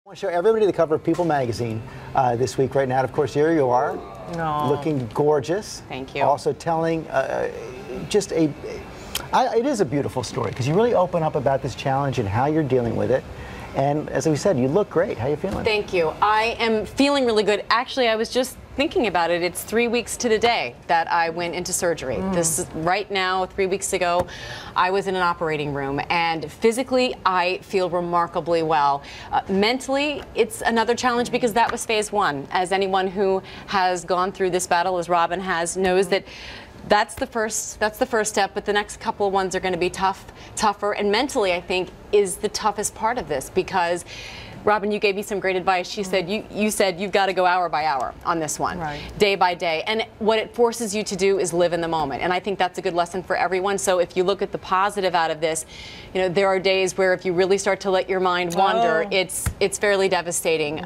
I want to show everybody the cover of People magazine this week right now. Of course, here you are, looking gorgeous. Thank you. Also telling it is a beautiful story because you really open up about this challenge and how you're dealing with it. And as we said, you look great. How are you feeling? Thank you. I am feeling really good. Actually, I was just thinking about it. It's 3 weeks to the day that I went into surgery. This is right now, 3 weeks ago, I was in an operating room, and physically, I feel remarkably well. Mentally, it's another challenge because that was phase one. As anyone who has gone through this battle, as Robin has, knows that that's the first step, but the next couple of ones are going to be tougher, and mentally, I think, is the toughest part of this because Robin, you gave me some great advice. She said, you said you've got to go hour by hour on this one, day by day. And what it forces you to do is live in the moment. And I think that's a good lesson for everyone. So if you look at the positive out of this, you know, there are days where if you really start to let your mind wander, it's fairly devastating.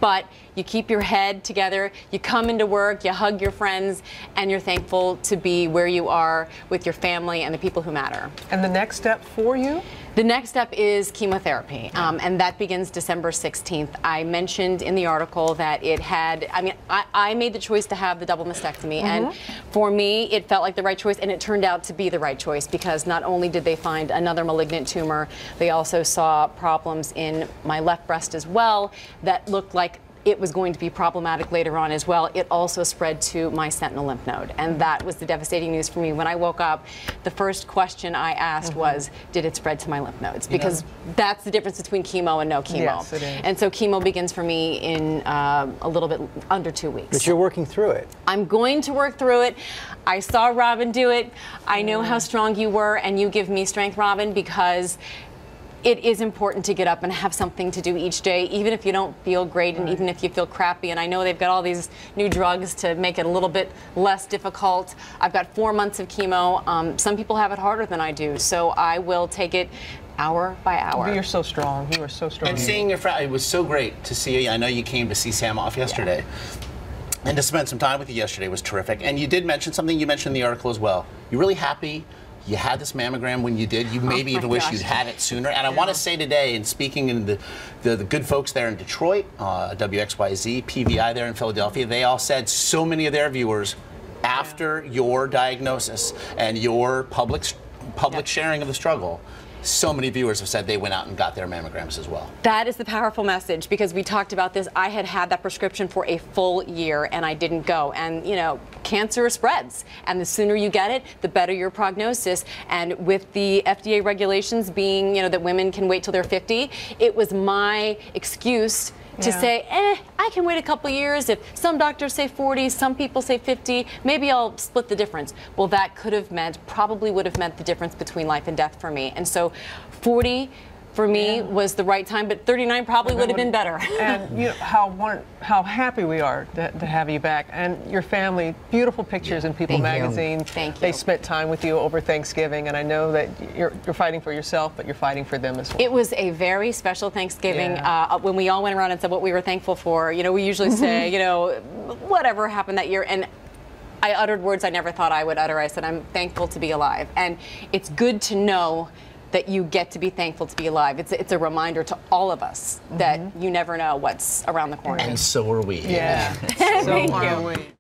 But you keep your head together, you come into work, you hug your friends, and you're thankful to be where you are with your family and the people who matter. And the next step for you? The next step is chemotherapy, and that begins December 16th. I mentioned in the article that it had, I made the choice to have the double mastectomy, and for me, it felt like the right choice, and it turned out to be the right choice because not only did they find another malignant tumor, they also saw problems in my left breast as well that looked like it was going to be problematic later on as well. It also spread to my sentinel lymph node, and that was the devastating news for me. When I woke up, the first question I asked was, did it spread to my lymph nodes? Because that's the difference between chemo and no chemo. Yes, it is. And so chemo begins for me in a little bit under 2 weeks. But you're working through it. I'm going to work through it. I saw Robin do it. I know how strong you were, and you give me strength, Robin, because it is important to get up and have something to do each day, even if you don't feel great and even if you feel crappy. And I know they've got all these new drugs to make it a little bit less difficult. I've got 4 months of chemo. Some people have it harder than I do, so I will take it hour by hour. You're so strong. You are so strong. And seeing your friend, it was so great to see you. I know you came to see Sam off yesterday. And to spend some time with you yesterday was terrific. And you did mention something you mentioned in the article as well. You're really happy you had this mammogram when you did. You maybe even wish you'd had it sooner. And I want to say today, and speaking in the good folks there in Detroit, WXYZ, PVI there in Philadelphia, they all said so many of their viewers, after your diagnosis and your public sharing of the struggle, so many viewers have said they went out and got their mammograms as well. That is the powerful message because we talked about this. I had had that prescription for a full year and I didn't go. And you know, cancer spreads, and the sooner you get it, the better your prognosis. And with the FDA regulations being, you know, that women can wait till they're 50, it was my excuse to say, I can wait a couple years. If some doctors say 40, some people say 50, maybe I'll split the difference. Well, that could have meant, probably would have meant the difference between life and death for me. And so 40 for me was the right time, but 39 probably would have been better. And you know, how happy we are to have you back. And your family, beautiful pictures in People magazine. Thank you. They spent time with you over Thanksgiving, and I know that you're fighting for yourself, but you're fighting for them as well. It was a very special Thanksgiving. When we all went around and said what we were thankful for, you know, we usually say, you know, whatever happened that year. And I uttered words I never thought I would utter. I said, I'm thankful to be alive. And it's good to know that you get to be thankful to be alive. It's a reminder to all of us that you never know what's around the corner. And so are we. Yeah. Thank you.